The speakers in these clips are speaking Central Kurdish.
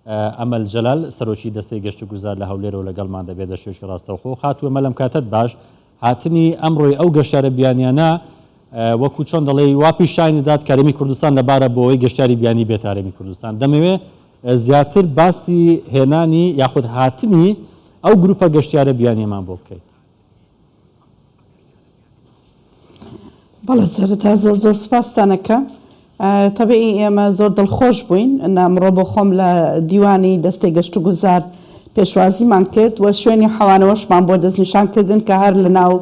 ئەمەل جەلال سەرۆکی دەستەی گەشت و گوزار لە هەولێرەوە لەگەڵمان دەبێت لە شێوەیەکی ڕاستەوخۆ خاتووە مەلەم کاتت باش هاتنی ئەمڕۆی ئەو گەشتیارە بیانیانە وەکو چۆن دەڵێ وا پیشانی داد کەرێمی کوردستان لەبارە بۆەوەی گەشتیاری بیانی بێت هەرێمی کوردستان دەمەوێت زیاتر باسی هێنانی یاخود هاتنی ئەو گروپە گەشتیارە بیانیمان بۆ بکەیت. بەڵێ سەرەتا زۆر سوپاستانەکە تەبیعی ئێمە زۆر دڵخۆش بووین ئەمڕۆ بۆ خۆم لە دیوانی دەستەی گەشت و گوزار پێشوازیمان کرد و شوێنی حەوانەوەشمان بۆ دەستنیشانکردن کە هەر لە ناو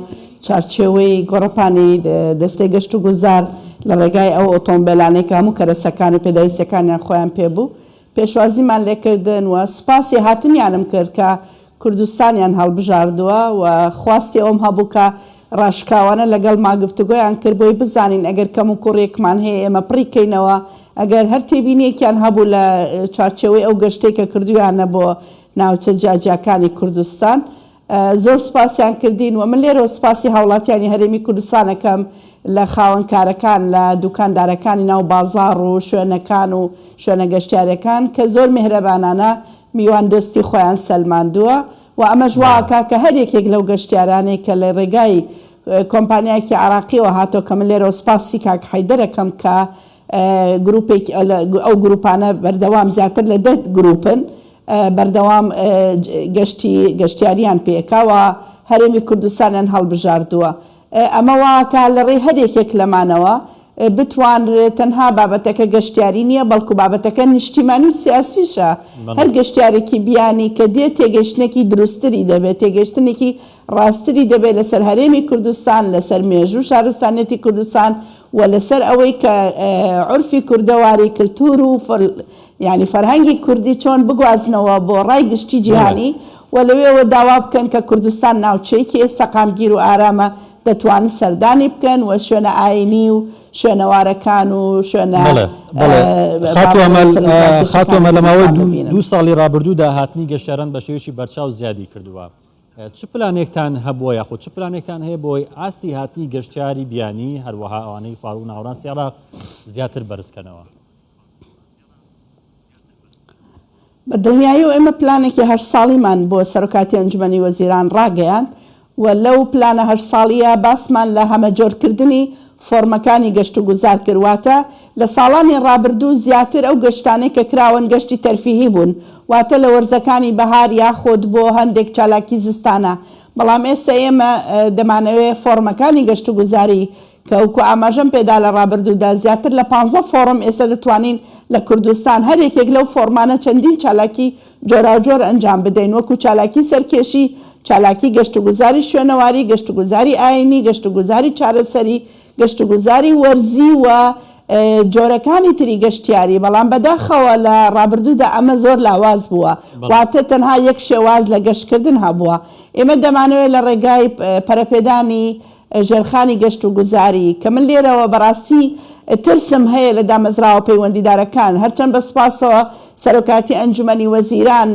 چارچێوەی گۆڕەپانی دەستەی گەشت و گوزار لە ڕێگای ئەو ئۆتۆمبیلانەی کە هەموو کەرەسەکان و پێداویستەکانیان خۆیان پێبوو پێشوازیمان لێکردن و سوپاسی هاتنیانم کرد کە کوردستانیان هەڵبژاردووە و خواستی ئەوم هەبوو کە ڕاشکاوانە لەگەڵ ماگفتوگۆیان کرد بۆی بزانین ئەگەر کەم و کوڕێکمان هەیە ئێمە پڕیکەینەوە ئەگەر هەر تێبینیەکیان هەبوو لە چارچێوەی ئەو گەشتێک کە کردویانە بۆ ناوچە جاجاکانی کوردستان زۆر سوپاسیان کردین و من لێرە سوپاسی هاوڵاتیانی هەرێمی کوردستانەکەم لە خاوەنکارەکان لە دوکاندارەکانی ناو بازاڕ و شوێنەکان و شوێنە گەشتیارەکان کە زۆر میهرەبانانە میوان دۆستی خۆیان سەلماندووە و ئەمەش واکە کە هەر یەکێک لەو گەشتیارانەی کە لە ڕێگای کۆمپانیایەکی عراقیەوە هاتۆ کە من لێرە سوپاسی کاک حەیدەرەکەم کە ئەو گروپانە بەردەوام زیاتر لە 10 گروپن بەردەوام گەشتیاریان پێکاوە هەرێمی کوردستانیان هەڵبژاردووە ئەمە واکە لە ڕێی هەرێکێک لەمانەوە بتوانرێت تەنها بابەتەکە گەشتیاری نییە بەڵکو بابەتەکە نیشتیمانی و سیاسیشە هەر گەشتیارێکی بیانی کە دێت تێگەشتێکی دروستری دەبێت تێگەشتنێکی ڕاستری دەبێت لەسەر هەرێمی کوردستان لەسەر مێژوو شارستانێتی کوردستان و لەسەر ئەوەی کە عورفی کوردەواری کلتور و ینی فەرهەنگی کوردی چۆن بگوازنەوە بۆ ڕای گشتی جیهانی و لەوێەوە داوا بکەن کە کوردستان ناوچەیەکی سەقامگیر و ئارامە دەتوانن سەردانی بکەن و شوێنە ئاینی و شوێنەوارەکان و شوێنە خاتوەمە لەماوەی 2 ساڵی ڕابردوودا هاتنی گەشتیاران بە شێوەیەکی بەرچاو زیادی کردووە چ پلانێکتان هەبووە یاخود چ پلانێکتان هەیە بۆی ئاستی هاتنی گەشتیاری بیانی هەروەها ئەوانەی خواردن و ناوەڕاستی عێراق زیاتر بەرزکەنەوە؟ بە دڵنیایی و ئێمە پلانێکی 8 ساڵیمان بۆ سەرۆکاتی ئەنجومەنی وەزیران ڕاگەیاند و لەو پلانە 8 ساڵیە باسمان لە هەمەجۆرکردنی فۆرمەکانی گەشت و گوزار کردواتە لە ساڵانی ڕابردوو زیاتر ئەو گەشتانەی کە کراون گەشتی تەرفیهی بوون واتە لە وەرزەکانی بەهار یاخۆت بۆ هەندێک چالاکی زستانە بەڵام ئێستا ئێمە دەمانەوێت فۆرمەکانی گەشت و گوزاری کە وەکو ئاماژەم پێدا لە ڕابردوودا زیاتر لە 15 فۆرم ئێستا دەتوانین لە کوردستان هەر یەکێک لەو فۆرمانە چەندین چالاکی جۆراوجۆر ئەنجام بدەین وەکو چالاکی سەرکێشی چالاکی گەشت و گوزاری شوێنەواری گەشت و گوزاری ئاینی گەشت و گوزاری چارەسەری گەشت و گوزاری وەرزی و جۆرەکانی تری گەشتیاری بەڵام بەداخەوە لە ڕابردوودا ئەمە زۆر لاواز بووە واتە تەنها یەک شێواز لە گەشتکردن هەبووە ئێمە دەمانەوێت لە ڕێگای پەرەپێدانی ژێرخانی گەشت و گوزاری کە من لێرەوە بەڕاستی ترسم هەیە لە دامەزراوە پەیوەندیدارەکان هەرچەند بە سوپاسەوە سەرۆکاتی ئەنجومەنی وەزیران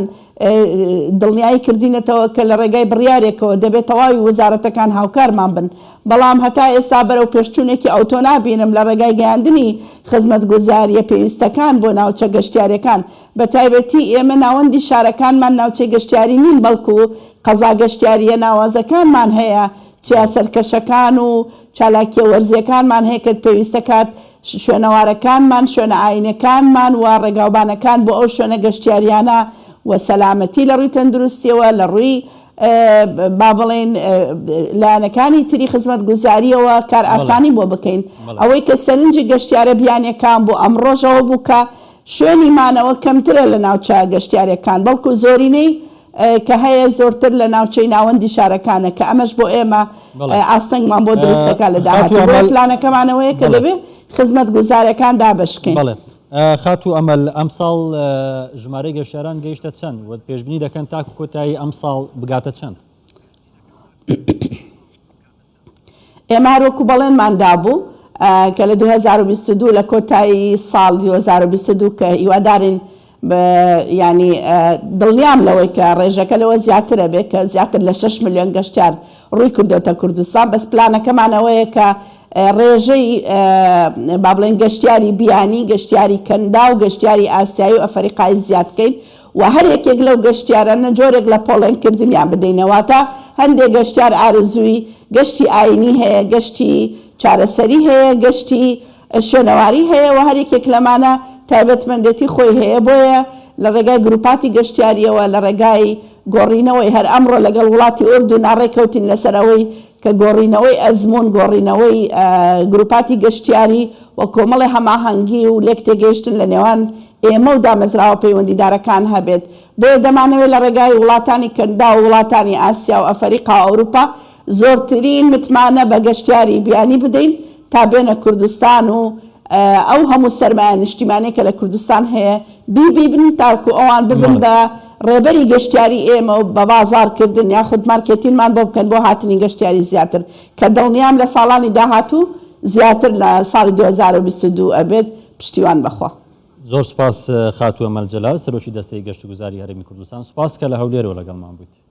دڵنیایی کردینەتەوە کە لە ڕێگای بڕیارێکەوە دەبێت تەواوی وەزارەتەکان هاوکارمان بن بەڵام هەتا ئێستا بەرەو پێشچوونێکی ئەوتۆ نابینم لە ڕێگای گەیاندنی خزمەتگوزاریە پێویستەکان بۆ ناوچە گەشتیارەکان بە تایبەتی ئێمە ناوەندی شارەکانمان ناوچەی گەشتیاری نین بەڵکو قەزا گەشتیاریە ناوازەکانمان هەیە چیا سەرکەشەکان و چالاکیە وەرزیەکانمان هەیە کە پێویستە کات شوێنەوارەکانمان شوێنە ئاینەکانمان و ڕێگاوبانەکان بۆ ئەو شوێنە گەشتیاریانە و سەلامەتی لە ڕووی تەندروستیەوە لە ڕووی با بڵێن لایەنەکانی تری خزمەت گوزاریەوە کار ئاسانی بۆ بکەین ئەوەی کە سەرنجی گەشتیارە بیانیەکان بۆ ئەم ڕۆژەوە بوو کە شوێنی مانەوە کەمترە لە ناوچە گەشتیارەکان بەڵکو زۆرینەی کە هەیە زۆرتر لە ناوچەی ناوەندی شارەکانە کە ئەمەش بۆ ئێمە ئاستەنگمان بۆ دروستەکە لە داهاتوو بۆ پلانەکەمانەوەیە کە دەبێت خزمەت گوزارەکان دابشکەین. خاتو ئەمەل ئەم ساڵ ژمارەی گەشتیاران گەیشتە چەند و پێشبینی دەکەن تاکو کۆتایی ئەم ساڵ بگاتە چەند؟ ئێمە هەروەکو بەڵێنماندا بوو کە لە 2022 لە کۆتایی ساڵ 2022 کە هیوادارین ینی دڵنیام لەوەی کە ڕێژەکە لەوە زیاترە بێت کە زیاتر لە 6 ملیۆن گەشتیار ڕووی کردوتە کوردستان بەس پلانەکەمانەوەیە کە ڕێژەی با بڵێن گەشتیاری بیانی گەشتیاری کەندا و گەشتیاری ئاسیایی و ئەفریقای زیادکەین و هەر یەکێک لەو گەشتیارانە جۆرێک لە پۆڵێنکردنیان بدەینەوەتە هەندێک گەشتیار ئارزووی گەشتی ئاینی هەیە گەشتی چارەسەری هەیە گەشتی شوێنەواری هەیە و هەر یەکێک لەمانە تایبەتمەندێتی خۆی هەیە بۆیە لە ڕێگای گروپاتی گەشتیاریەوە لە ڕێگای گۆڕینەوەی هەر ئەمڕۆ لەگەڵ وڵاتی ئوردون ناڕێکەوتین لەسەرەوەی کە گۆڕینەوەی ئەزمون گۆڕینەوەی گروپاتی گەشتیاری و کۆمەڵی هەماهەنگی و لێک تێگەیشتن لە نێوان ئێمە و دامەزراوە پەیوەندیدارەکان هەبێت بۆیە دەمانەوێت لە ڕێگای وڵاتانی کەندا و وڵاتانی ئاسیا و ئەفریقا و ئەوروپا زۆرترین متمانە بە گەشتیاری بیانی بدەین تا بێنە کوردستان و ئەو هەموو سەرمایە نیشتیمانەی کە لە کوردستان هەیە بیبن تاکو ئەوان ببن بە ڕێبەری گەشتیاری ئێمە و بە بازارکردن یاخود مارکێتینمان بۆ بکەن بۆ هاتنی گەشتیاری زیاتر کە دڵنیام لە ساڵانی داهاتوو زیاتر لە ساڵی 2022 ئەبێت پشتیوان بەخوا. زۆر سپاس خاتووە مەلجەلال سەرۆکی دەستەی گەشت و گوزاری هەرێمی کوردستان سپاس کە لە هەولێرەوە لەگەڵمان بوویت.